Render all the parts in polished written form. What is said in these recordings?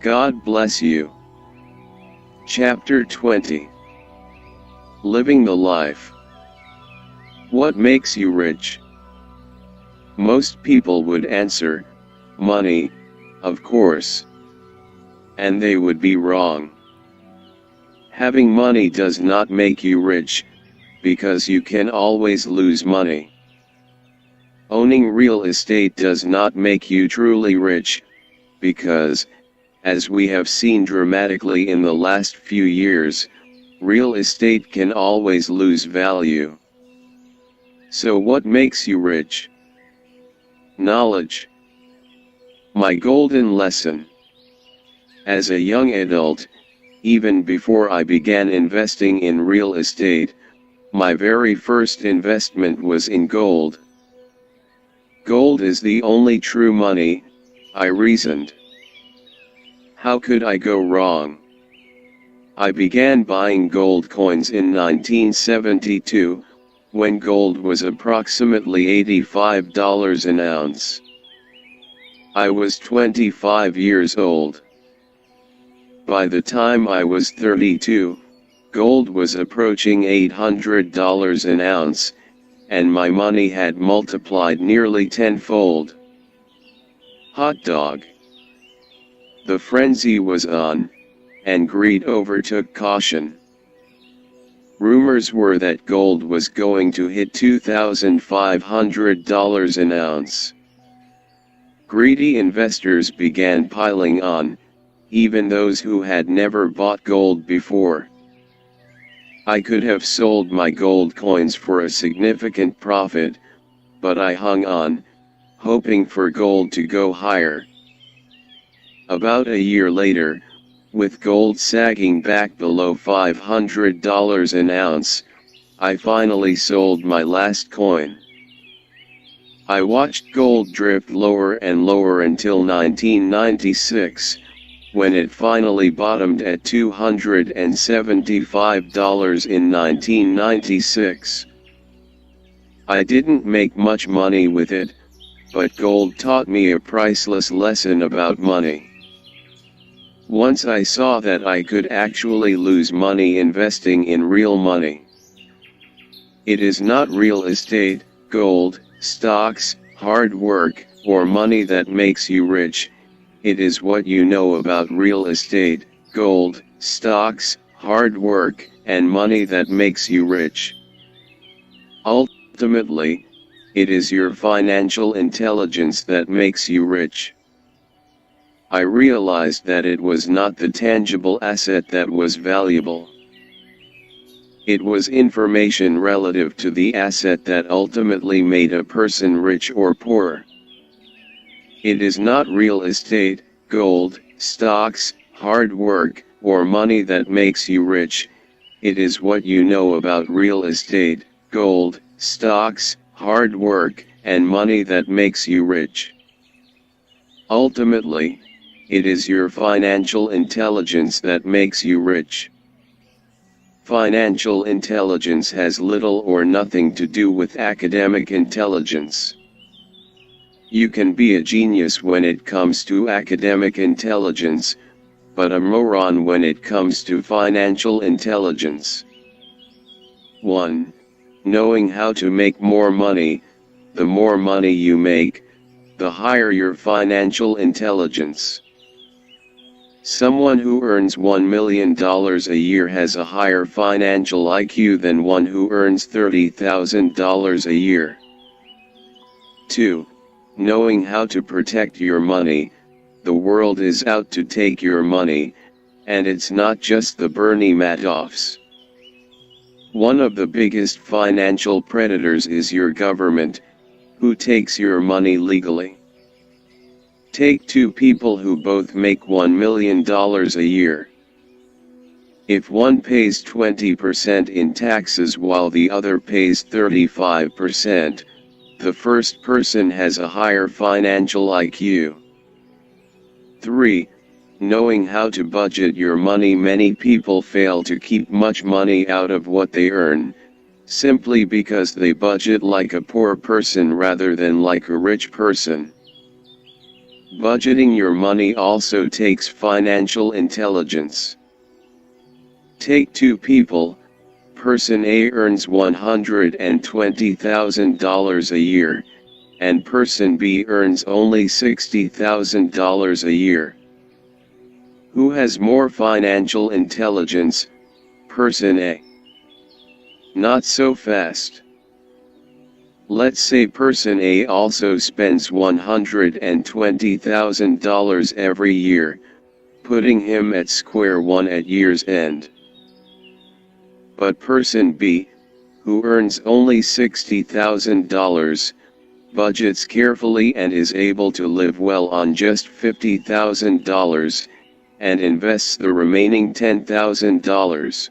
God bless you. Chapter 20. Living the Life. What makes you rich? Most people would answer, money, of course. And they would be wrong. Having money does not make you rich, because you can always lose money. Owning real estate does not make you truly rich, because, as we have seen dramatically in the last few years, real estate can always lose value. So what makes you rich? Knowledge. My golden lesson. As a young adult, even before I began investing in real estate, my very first investment was in gold. Gold is the only true money, I reasoned. How could I go wrong? I began buying gold coins in 1972, when gold was approximately $85 an ounce. I was 25 years old. By the time I was 32, gold was approaching $800 an ounce, and my money had multiplied nearly tenfold. Hot dog. The frenzy was on, and greed overtook caution. Rumors were that gold was going to hit $2,500 an ounce. Greedy investors began piling on, even those who had never bought gold before. I could have sold my gold coins for a significant profit, but I hung on, hoping for gold to go higher. About a year later, with gold sagging back below $500 an ounce, I finally sold my last coin. I watched gold drift lower and lower until 1996, when it finally bottomed at $275 in 1996. I didn't make much money with it, but gold taught me a priceless lesson about money. Once I saw that I could actually lose money investing in real money. It is not real estate, gold, stocks, hard work, or money that makes you rich. It is what you know about real estate, gold, stocks, hard work, and money that makes you rich. Ultimately, it is your financial intelligence that makes you rich. I realized that it was not the tangible asset that was valuable. It was information relative to the asset that ultimately made a person rich or poor. It is not real estate, gold, stocks, hard work, or money that makes you rich. It is what you know about real estate, gold, stocks, hard work, and money that makes you rich. Ultimately, it is your financial intelligence that makes you rich. Financial intelligence has little or nothing to do with academic intelligence. You can be a genius when it comes to academic intelligence, but a moron when it comes to financial intelligence. 1. Knowing how to make more money. The more money you make, the higher your financial intelligence. Someone who earns $1 million a year has a higher financial IQ than one who earns $30,000 a year. 2. Knowing how to protect your money. The world is out to take your money, and it's not just the Bernie Madoffs. One of the biggest financial predators is your government, who takes your money legally. Take two people who both make $1 million a year. If one pays 20% in taxes while the other pays 35%, the first person has a higher financial IQ. 3. Knowing how to budget your money. Many people fail to keep much money out of what they earn, simply because they budget like a poor person rather than like a rich person. Budgeting your money also takes financial intelligence. Take two people. Person A earns $120,000 a year, and person B earns only $60,000 a year. Who has more financial intelligence? Person A. Not so fast. Let's say person A also spends $120,000 every year, putting him at square one at year's end. But person B, who earns only $60,000, budgets carefully and is able to live well on just $50,000, and invests the remaining $10,000.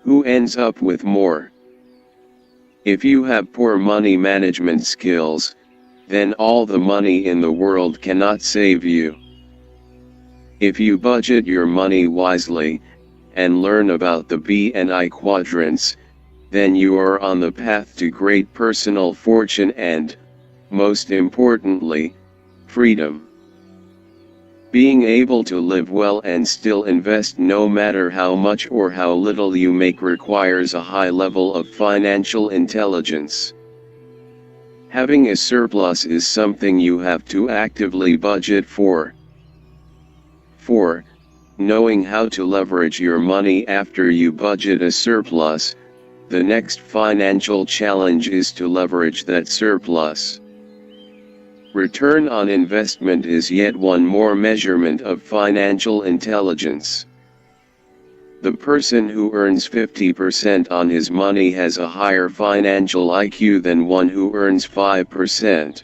Who ends up with more? If you have poor money management skills, then all the money in the world cannot save you. If you budget your money wisely, and learn about the B and I quadrants, then you are on the path to great personal fortune and, most importantly, freedom. Being able to live well and still invest no matter how much or how little you make requires a high level of financial intelligence. Having a surplus is something you have to actively budget for. 4. Knowing how to leverage your money after you budget a surplus. The next financial challenge is to leverage that surplus. Return on investment is yet one more measurement of financial intelligence. The person who earns 50% on his money has a higher financial IQ than one who earns 5%.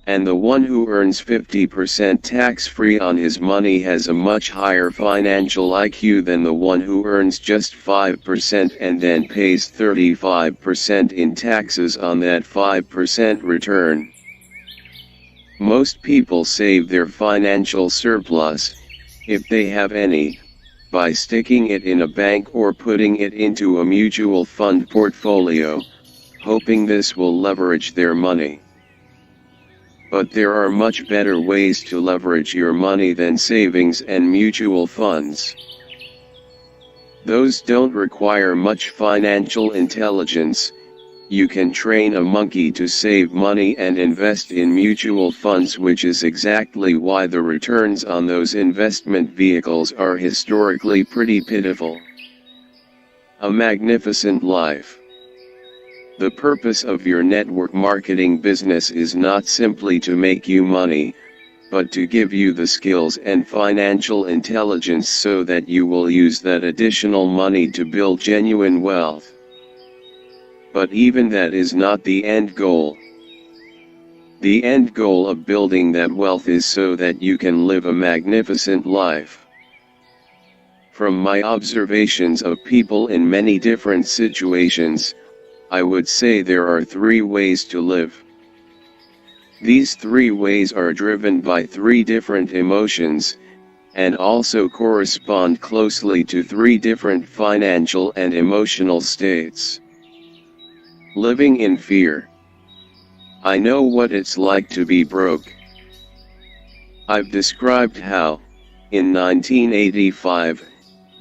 And the one who earns 50% tax-free on his money has a much higher financial IQ than the one who earns just 5% and then pays 35% in taxes on that 5% return. Most people save their financial surplus, if they have any, by sticking it in a bank or putting it into a mutual fund portfolio, hoping this will leverage their money. But there are much better ways to leverage your money than savings and mutual funds. Those don't require much financial intelligence. You can train a monkey to save money and invest in mutual funds, which is exactly why the returns on those investment vehicles are historically pretty pitiful. A magnificent life. The purpose of your network marketing business is not simply to make you money, but to give you the skills and financial intelligence so that you will use that additional money to build genuine wealth. But even that is not the end goal. The end goal of building that wealth is so that you can live a magnificent life. From my observations of people in many different situations, I would say there are 3 ways to live. These 3 ways are driven by 3 different emotions, and also correspond closely to 3 different financial and emotional states. Living in fear. I know what it's like to be broke. I've described how, in 1985,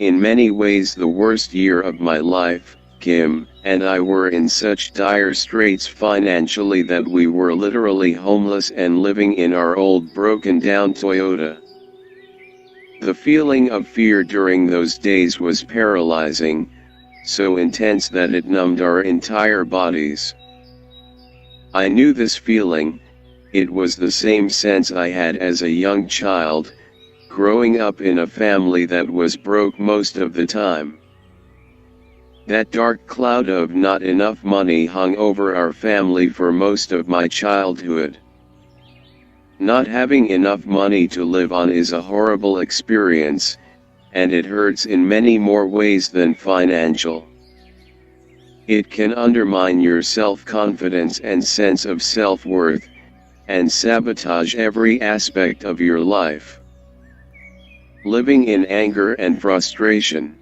in many ways the worst year of my life, Kim and I were in such dire straits financially that we were literally homeless and living in our old broken-down Toyota. The feeling of fear during those days was paralyzing, so intense that it numbed our entire bodies. I knew this feeling. It was the same sense I had as a young child, growing up in a family that was broke most of the time. That dark cloud of not enough money hung over our family for most of my childhood. Not having enough money to live on is a horrible experience, and it hurts in many more ways than financial. It can undermine your self-confidence and sense of self-worth, and sabotage every aspect of your life. Living in anger and frustration.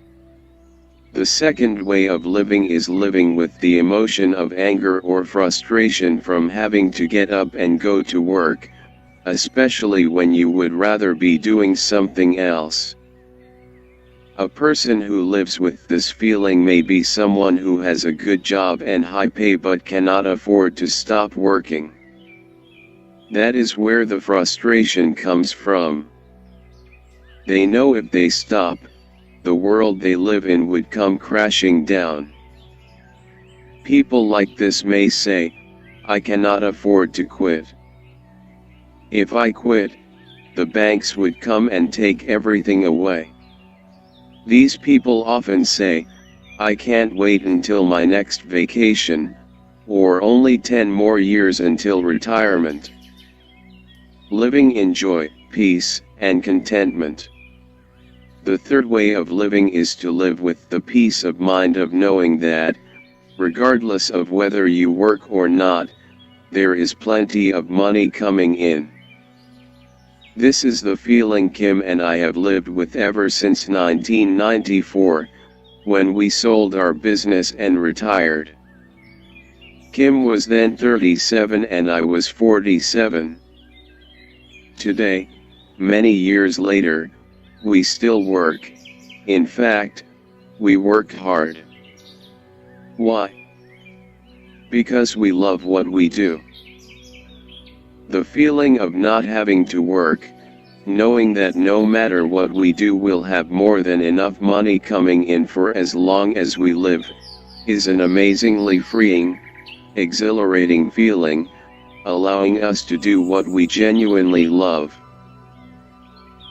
The second way of living is living with the emotion of anger or frustration from having to get up and go to work, especially when you would rather be doing something else. A person who lives with this feeling may be someone who has a good job and high pay but cannot afford to stop working. That is where the frustration comes from. They know if they stop, the world they live in would come crashing down. People like this may say, "I cannot afford to quit. If I quit, the banks would come and take everything away." These people often say, "I can't wait until my next vacation, or only 10 more years until retirement." Living in joy, peace, and contentment. The third way of living is to live with the peace of mind of knowing that, regardless of whether you work or not, there is plenty of money coming in. This is the feeling Kim and I have lived with ever since 1994, when we sold our business and retired. Kim was then 37 and I was 47. Today, many years later, we still work. In fact, we work hard. Why? Because we love what we do. The feeling of not having to work, knowing that no matter what we do we'll have more than enough money coming in for as long as we live, is an amazingly freeing, exhilarating feeling, allowing us to do what we genuinely love.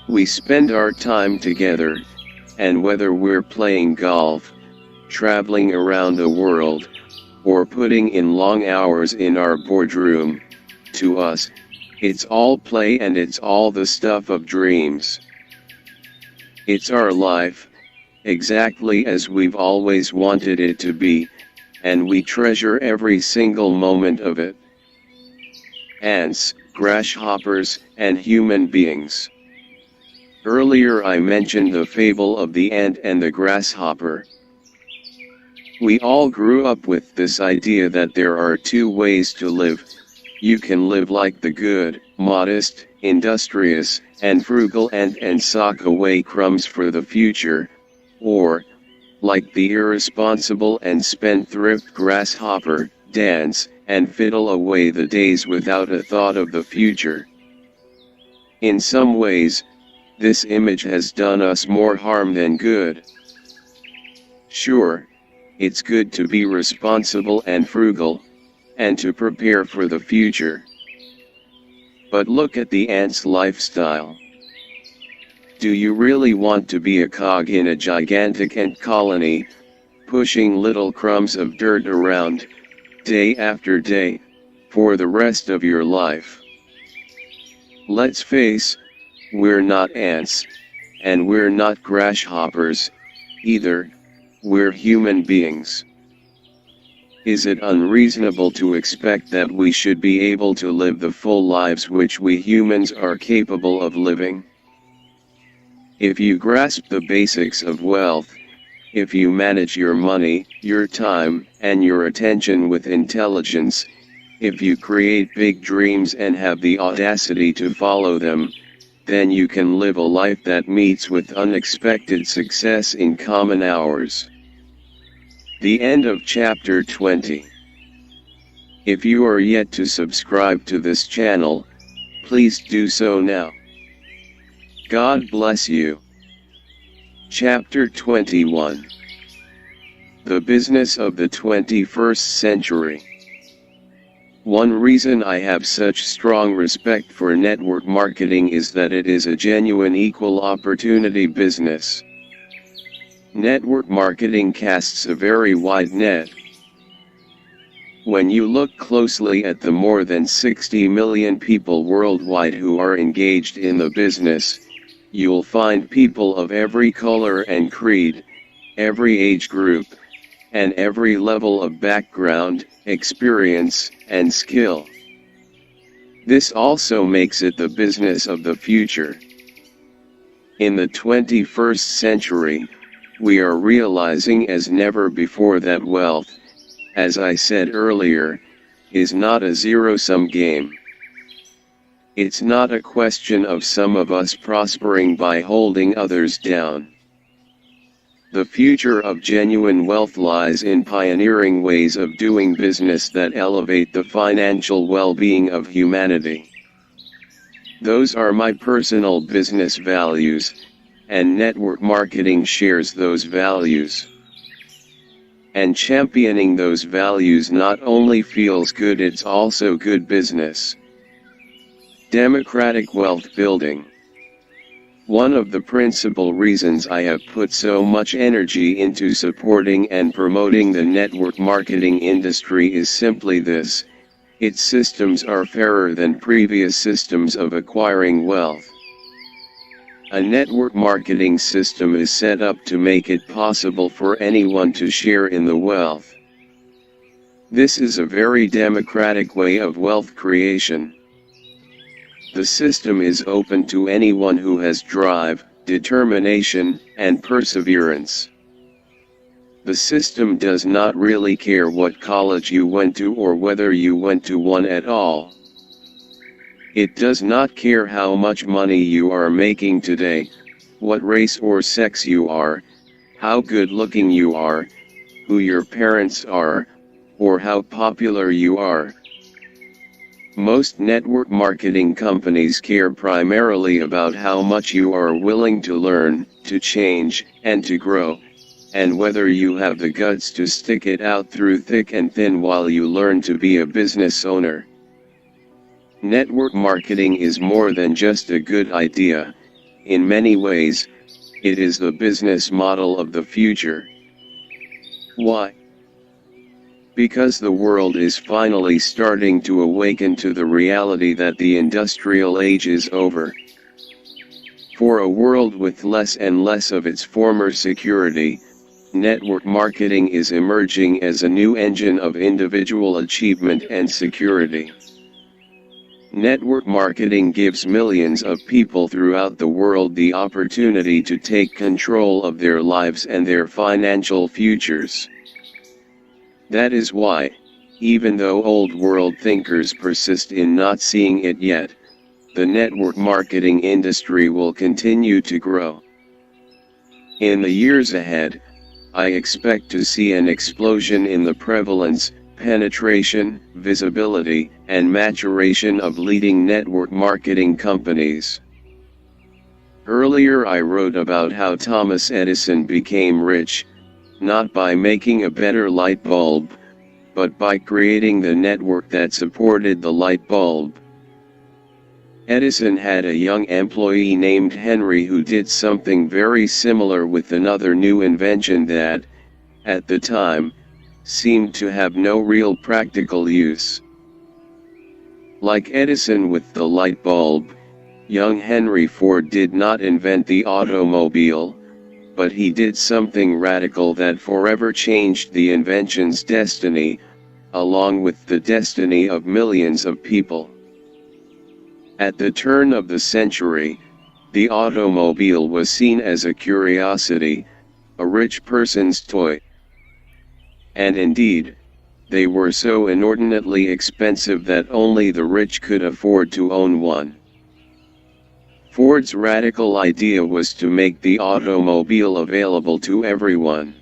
We spend our time together, and whether we're playing golf, traveling around the world, or putting in long hours in our boardroom, to us, it's all play and it's all the stuff of dreams. It's our life, exactly as we've always wanted it to be, and we treasure every single moment of it. Ants, grasshoppers, and human beings. Earlier I mentioned the fable of the ant and the grasshopper. We all grew up with this idea that there are two ways to live. You can live like the good, modest, industrious, and frugal ant and sock away crumbs for the future, or, like the irresponsible and spendthrift grasshopper, dance and fiddle away the days without a thought of the future. In some ways, this image has done us more harm than good. Sure, it's good to be responsible and frugal, and to prepare for the future. But look at the ant's lifestyle. Do you really want to be a cog in a gigantic ant colony, pushing little crumbs of dirt around, day after day, for the rest of your life? Let's face, we're not ants, and we're not grasshoppers, either, we're human beings. Is it unreasonable to expect that we should be able to live the full lives which we humans are capable of living? If you grasp the basics of wealth, if you manage your money, your time, and your attention with intelligence, if you create big dreams and have the audacity to follow them, then you can live a life that meets with unexpected success in common hours. The end of chapter 20. If you are yet to subscribe to this channel, please do so now. God bless you. Chapter 21. The Business of the 21st Century. One reason I have such strong respect for network marketing is that it is a genuine equal opportunity business. Network marketing casts a very wide net. When you look closely at the more than 60 million people worldwide who are engaged in the business, you'll find people of every color and creed, every age group, and every level of background, experience, and skill. This also makes it the business of the future. In the 21st century, we are realizing as never before that wealth, as I said earlier, is not a zero-sum game. It's not a question of some of us prospering by holding others down. The future of genuine wealth lies in pioneering ways of doing business that elevate the financial well-being of humanity. Those are my personal business values, and network marketing shares those values. And championing those values not only feels good, it's also good business. Democratic wealth building. One of the principal reasons I have put so much energy into supporting and promoting the network marketing industry is simply this: its systems are fairer than previous systems of acquiring wealth. A network marketing system is set up to make it possible for anyone to share in the wealth. This is a very democratic way of wealth creation. The system is open to anyone who has drive, determination, and perseverance. The system does not really care what college you went to or whether you went to one at all. It does not care how much money you are making today, what race or sex you are, how good looking you are, who your parents are, or how popular you are. Most network marketing companies care primarily about how much you are willing to learn, to change, and to grow, and whether you have the guts to stick it out through thick and thin while you learn to be a business owner. Network marketing is more than just a good idea. In many ways, it is the business model of the future. Why? Because the world is finally starting to awaken to the reality that the industrial age is over. For a world with less and less of its former security, network marketing is emerging as a new engine of individual achievement and security. Network marketing gives millions of people throughout the world the opportunity to take control of their lives and their financial futures. That is why, even though old world thinkers persist in not seeing it yet, the network marketing industry will continue to grow. In the years ahead, I expect to see an explosion in the prevalence, penetration, visibility, and maturation of leading network marketing companies. Earlier I wrote about how Thomas Edison became rich, not by making a better light bulb, but by creating the network that supported the light bulb. Edison had a young employee named Henry who did something very similar with another new invention that, at the time, seemed to have no real practical use. Like Edison with the light bulb, young Henry Ford did not invent the automobile, but he did something radical that forever changed the invention's destiny, along with the destiny of millions of people. At the turn of the century, the automobile was seen as a curiosity, a rich person's toy. And indeed, they were so inordinately expensive that only the rich could afford to own one. Ford's radical idea was to make the automobile available to everyone.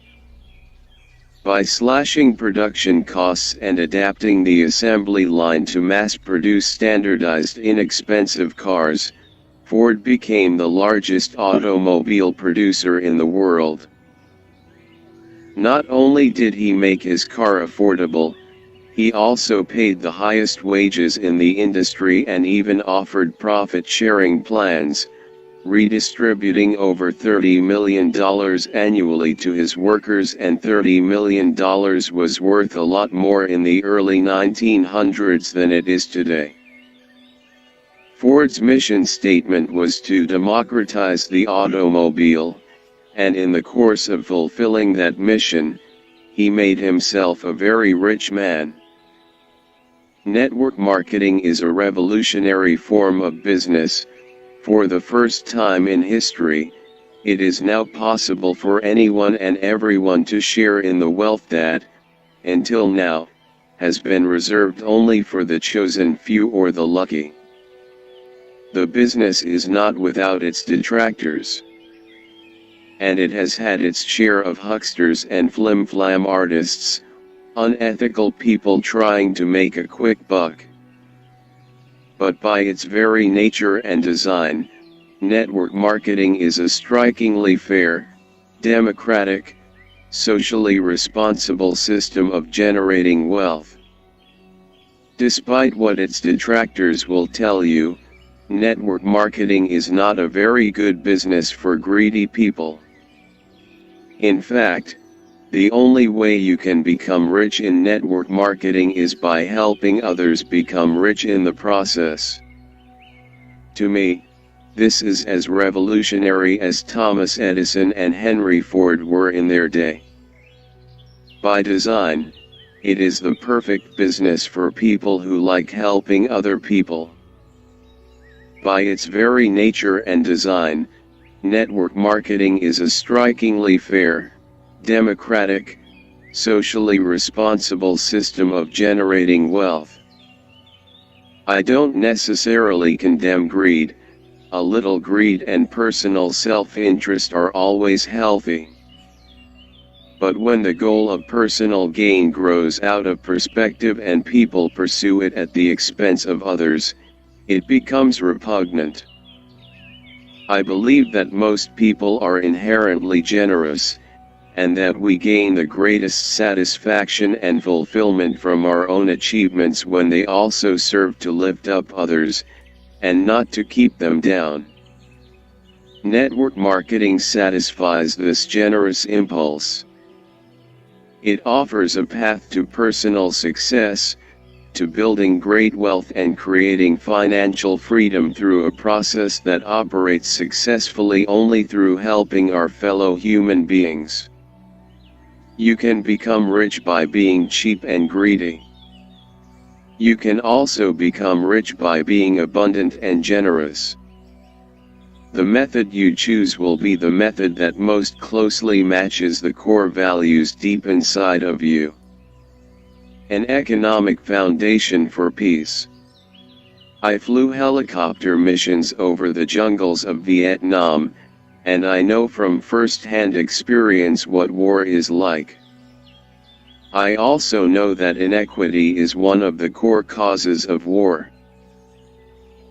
By slashing production costs and adapting the assembly line to mass-produce standardized inexpensive cars, Ford became the largest automobile producer in the world. Not only did he make his car affordable, he also paid the highest wages in the industry and even offered profit-sharing plans, redistributing over $30 million annually to his workers, and $30 million was worth a lot more in the early 1900s than it is today. Ford's mission statement was to democratize the automobile, and in the course of fulfilling that mission, he made himself a very rich man. Network marketing is a revolutionary form of business. For the first time in history, it is now possible for anyone and everyone to share in the wealth that, until now, has been reserved only for the chosen few or the lucky. the business is not without its detractors. And it has had its share of hucksters and flim-flam artists, unethical people trying to make a quick buck. But by its very nature and design, network marketing is a strikingly fair, democratic, socially responsible system of generating wealth. Despite what its detractors will tell you, network marketing is not a very good business for greedy people. In fact, the only way you can become rich in network marketing is by helping others become rich in the process. To me, this is as revolutionary as Thomas Edison and Henry Ford were in their day. By design, it is the perfect business for people who like helping other people. By its very nature and design, network marketing is a strikingly fair, democratic, socially responsible system of generating wealth. I don't necessarily condemn greed. A little greed and personal self-interest are always healthy. But when the goal of personal gain grows out of perspective and people pursue it at the expense of others, it becomes repugnant. I believe that most people are inherently generous, and that we gain the greatest satisfaction and fulfillment from our own achievements when they also serve to lift up others, and not to keep them down. Network marketing satisfies this generous impulse. It offers a path to personal success, to building great wealth and creating financial freedom through a process that operates successfully only through helping our fellow human beings. You can become rich by being cheap and greedy. You can also become rich by being abundant and generous. The method you choose will be the method that most closely matches the core values deep inside of you. An economic foundation for peace. I flew helicopter missions over the jungles of Vietnam, and I know from first-hand experience what war is like. I also know that inequity is one of the core causes of war.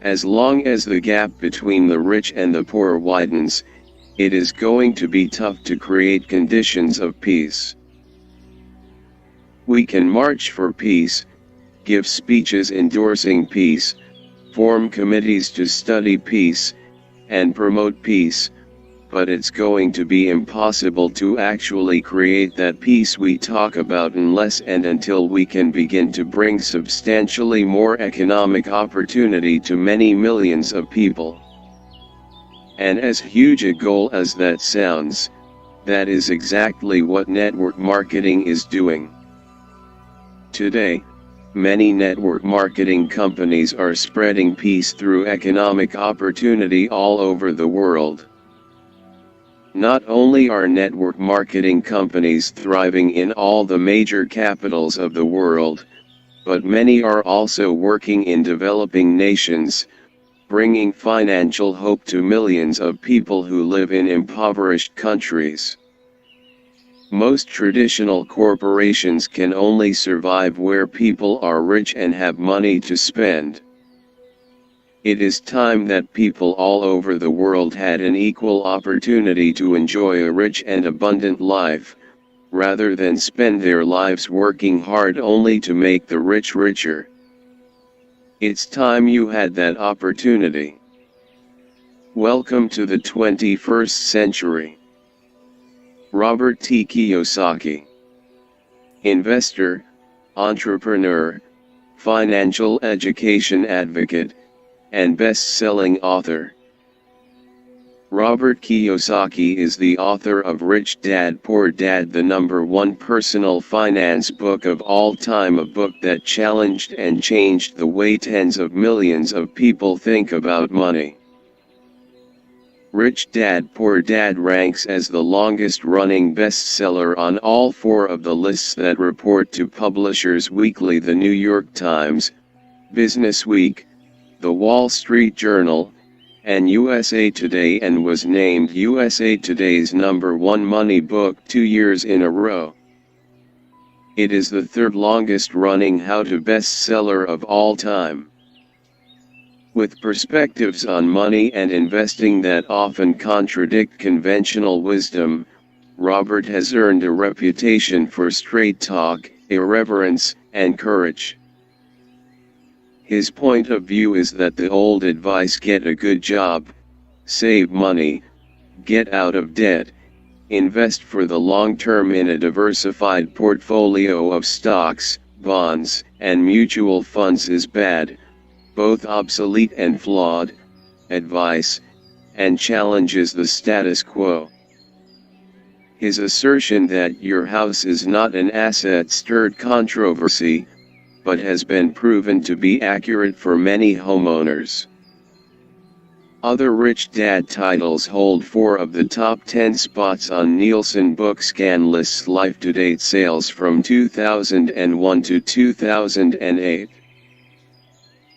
As long as the gap between the rich and the poor widens, it is going to be tough to create conditions of peace. We can march for peace, give speeches endorsing peace, form committees to study peace, and promote peace, but it's going to be impossible to actually create that peace we talk about unless and until we can begin to bring substantially more economic opportunity to many millions of people. And as huge a goal as that sounds, that is exactly what network marketing is doing. Today, many network marketing companies are spreading peace through economic opportunity all over the world. Not only are network marketing companies thriving in all the major capitals of the world, but many are also working in developing nations, bringing financial hope to millions of people who live in impoverished countries. Most traditional corporations can only survive where people are rich and have money to spend. It is time that people all over the world had an equal opportunity to enjoy a rich and abundant life, rather than spend their lives working hard only to make the rich richer. It's time you had that opportunity. Welcome to the 21st century. Robert T. Kiyosaki. Investor, entrepreneur, financial education advocate, and best-selling author. Robert Kiyosaki is the author of Rich Dad Poor Dad, the #1 personal finance book of all time, a book that challenged and changed the way tens of millions of people think about money. Rich Dad Poor Dad ranks as the longest-running bestseller on all 4 of the lists that report to Publishers Weekly, The New York Times, Business Week, The Wall Street Journal, and USA Today and was named USA Today's #1 money book 2 years in a row. It is the third longest running how-to bestseller of all time. With perspectives on money and investing that often contradict conventional wisdom, Robert has earned a reputation for straight talk, irreverence, and courage. His point of view is that the old advice, get a good job, save money, get out of debt, invest for the long term in a diversified portfolio of stocks, bonds, and mutual funds is bad, both obsolete and flawed, advice, and challenges the status quo. His assertion that your house is not an asset stirred controversy, but has been proven to be accurate for many homeowners. Other Rich Dad titles hold 4 of the top 10 spots on Nielsen Book Scan List's life-to-date sales from 2001 to 2008.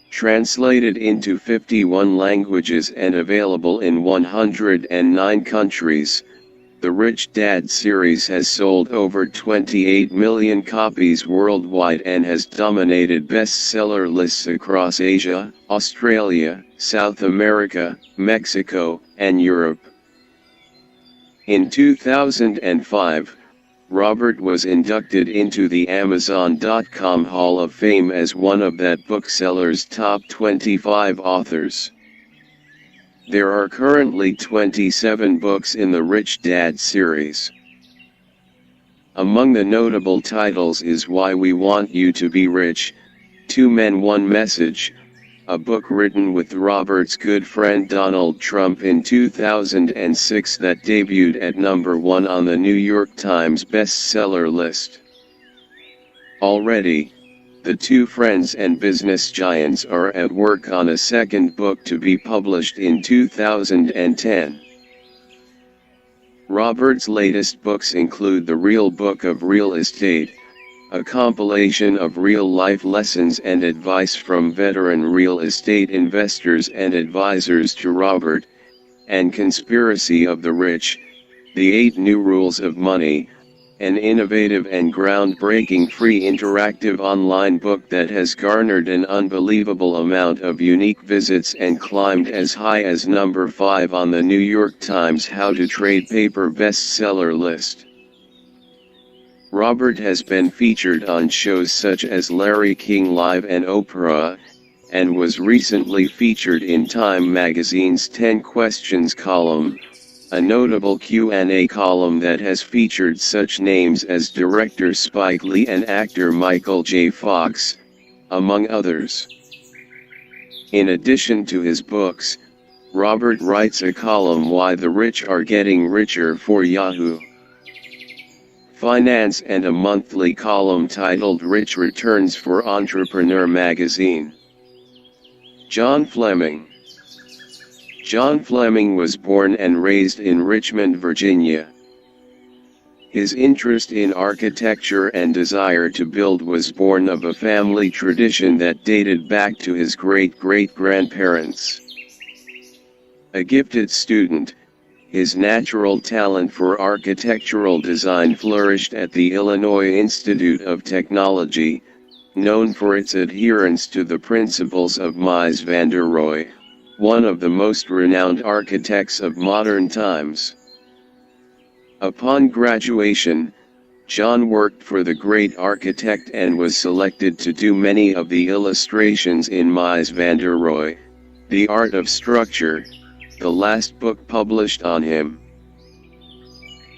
Translated into 51 languages and available in 109 countries, the Rich Dad series has sold over 28 million copies worldwide and has dominated bestseller lists across Asia, Australia, South America, Mexico, and Europe. In 2005, Robert was inducted into the Amazon.com Hall of Fame as one of that bookseller's top 25 authors. There are currently 27 books in the Rich Dad series. Among the notable titles is Why We Want You to Be Rich, 2 Men One Message, a book written with Robert's good friend Donald Trump in 2006 that debuted at #1 on the New York Times bestseller list. Already, the two friends and business giants are at work on a second book to be published in 2010. Robert's latest books include The Real Book of Real Estate, a compilation of real-life lessons and advice from veteran real estate investors and advisors to Robert, and Conspiracy of the Rich, The 8 New Rules of Money, an innovative and groundbreaking free interactive online book that has garnered an unbelievable amount of unique visits and climbed as high as #5 on the New York Times How to Trade Paper bestseller list. Robert has been featured on shows such as Larry King Live and Oprah, and was recently featured in Time magazine's 10 Questions column, a notable Q&A column that has featured such names as director Spike Lee and actor Michael J. Fox, among others. In addition to his books, Robert writes a column Why the Rich Are Getting Richer for Yahoo Finance and a monthly column titled Rich Returns for Entrepreneur magazine. John Fleming. John Fleming was born and raised in Richmond, Virginia. His interest in architecture and desire to build was born of a family tradition that dated back to his great-great-grandparents. A gifted student, his natural talent for architectural design flourished at the Illinois Institute of Technology, known for its adherence to the principles of Mies van der Rohe, one of the most renowned architects of modern times. Upon graduation, John worked for the great architect and was selected to do many of the illustrations in Mies van der Rohe, The Art of Structure, the last book published on him.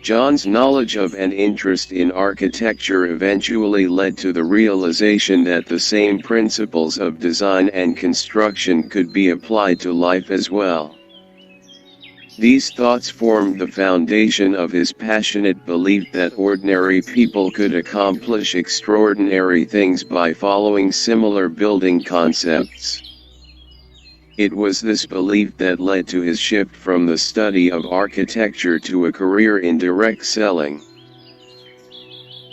John's knowledge of and interest in architecture eventually led to the realization that the same principles of design and construction could be applied to life as well. These thoughts formed the foundation of his passionate belief that ordinary people could accomplish extraordinary things by following similar building concepts. It was this belief that led to his shift from the study of architecture to a career in direct selling.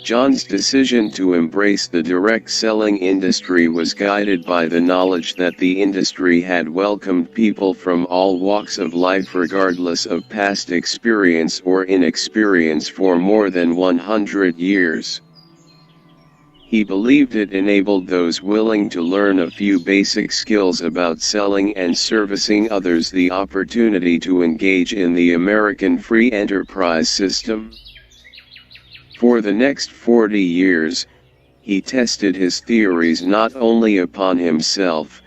John's decision to embrace the direct selling industry was guided by the knowledge that the industry had welcomed people from all walks of life regardless of past experience or inexperience for more than 100 years. He believed it enabled those willing to learn a few basic skills about selling and servicing others the opportunity to engage in the American free enterprise system. For the next 40 years, he tested his theories not only upon himself,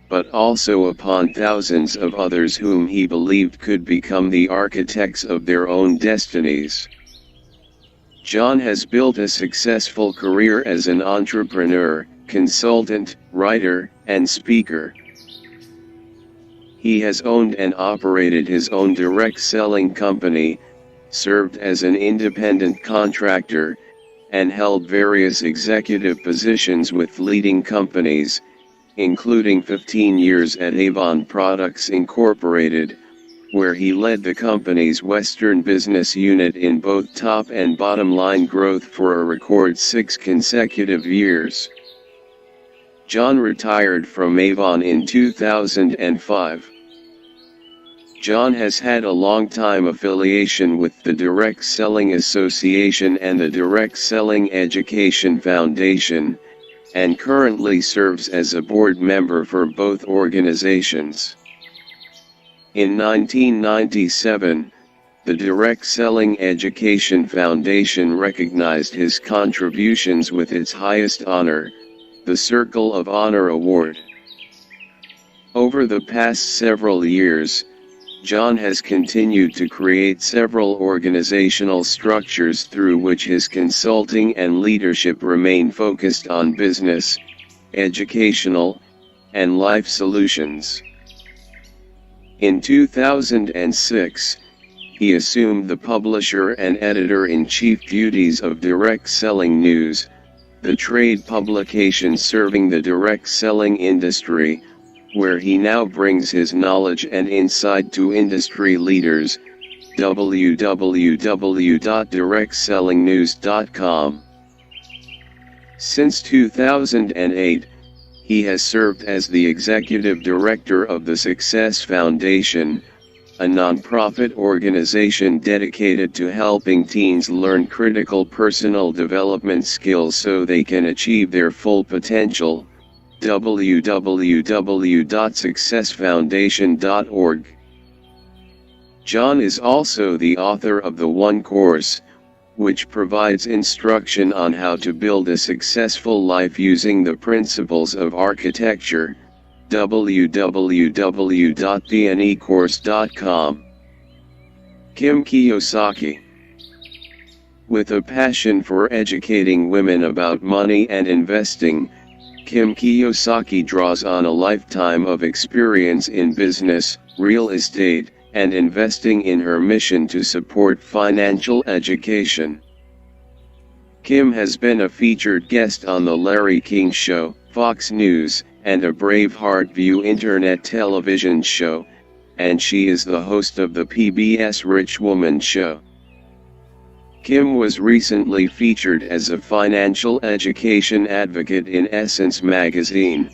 but also upon thousands of others whom he believed could become the architects of their own destinies. John has built a successful career as an entrepreneur, consultant, writer, and speaker. He has owned and operated his own direct selling company, served as an independent contractor, and held various executive positions with leading companies, including 15 years at Avon Products Incorporated, where he led the company's Western business unit in both top and bottom line growth for a record 6 consecutive years. John retired from Avon in 2005. John has had a long-time affiliation with the Direct Selling Association and the Direct Selling Education Foundation, and currently serves as a board member for both organizations. In 1997, the Direct Selling Education Foundation recognized his contributions with its highest honor, the Circle of Honor Award. Over the past several years, John has continued to create several organizational structures through which his consulting and leadership remain focused on business, educational, and life solutions. In 2006, he assumed the publisher and editor-in-chief duties of Direct Selling News, the trade publication serving the direct selling industry, where he now brings his knowledge and insight to industry leaders. www.directsellingnews.com. Since 2008, he has served as the executive director of the Success Foundation, a nonprofit organization dedicated to helping teens learn critical personal development skills so they can achieve their full potential. www.successfoundation.org. John is also the author of the One Course, which provides instruction on how to build a successful life using the principles of architecture. www.thenecourse.com. Kim Kiyosaki. With a passion for educating women about money and investing, Kim Kiyosaki draws on a lifetime of experience in business, real estate, and investing in her mission to support financial education. Kim has been a featured guest on The Larry King Show, Fox News, and a Braveheart View internet television show, and she is the host of the PBS Rich Woman Show. Kim was recently featured as a financial education advocate in Essence magazine,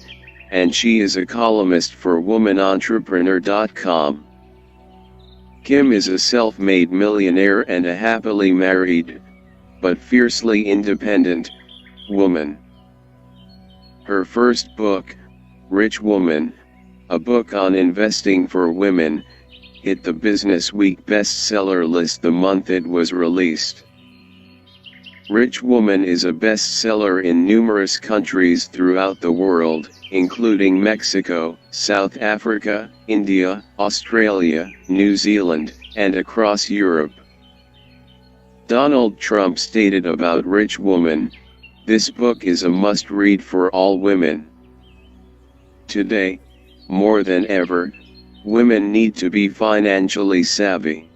and she is a columnist for WomanEntrepreneur.com. Kim is a self-made millionaire and a happily married, but fiercely independent, woman. Her first book, Rich Woman, a book on investing for women, hit the Business Week bestseller list the month it was released. Rich Woman is a bestseller in numerous countries throughout the world, including Mexico, South Africa, India, Australia, New Zealand, and across Europe. Donald Trump stated about Rich Woman, "This book is a must-read for all women." Today, more than ever, women need to be financially savvy.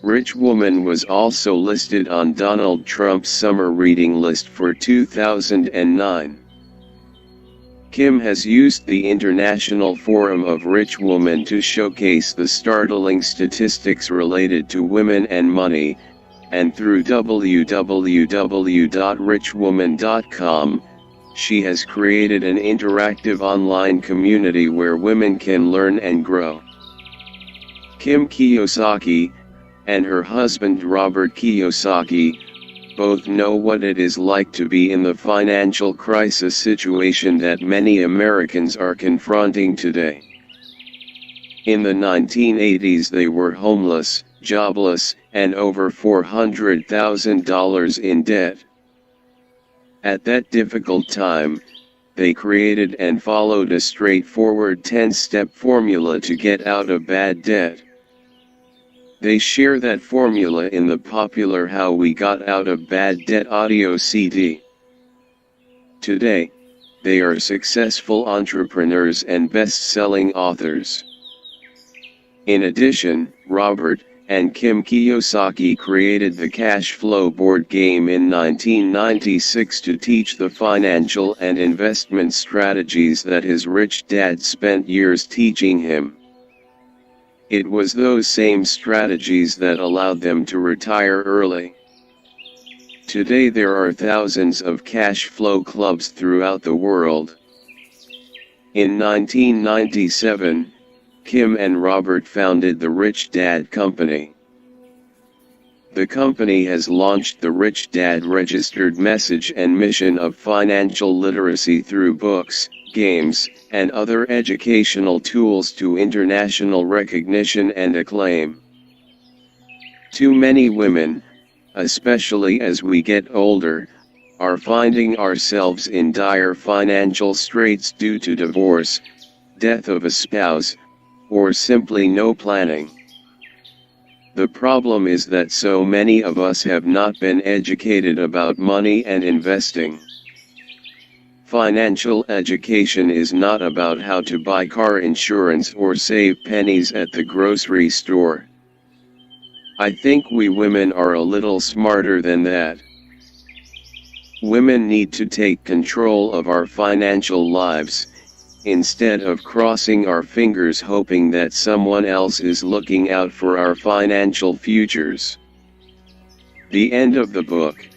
Rich Woman was also listed on Donald Trump's summer reading list for 2009. Kim has used the International Forum of Rich Women to showcase the startling statistics related to women and money, and through www.richwoman.com, she has created an interactive online community where women can learn and grow. Kim Kiyosaki, and her husband Robert Kiyosaki, both know what it is like to be in the financial crisis situation that many Americans are confronting today. In the 1980s they were homeless, jobless, and over $400,000 in debt. At that difficult time, they created and followed a straightforward 10-step formula to get out of bad debt. They share that formula in the popular How We Got Out of Bad Debt audio CD. Today, they are successful entrepreneurs and best-selling authors. In addition, Robert and Kim Kiyosaki created the cash flow board game in 1996 to teach the financial and investment strategies that his rich dad spent years teaching him. It was those same strategies that allowed them to retire early. Today there are thousands of cash flow clubs throughout the world. In 1997, Kim and Robert founded the Rich Dad Company. The company has launched the Rich Dad registered message and mission of financial literacy through books, games, and other educational tools to international recognition and acclaim. Too many women, especially as we get older, are finding ourselves in dire financial straits due to divorce, death of a spouse, or simply no planning. The problem is that so many of us have not been educated about money and investing. Financial education is not about how to buy car insurance or save pennies at the grocery store. I think we women are a little smarter than that. Women need to take control of our financial lives, instead of crossing our fingers hoping that someone else is looking out for our financial futures. The end of the book.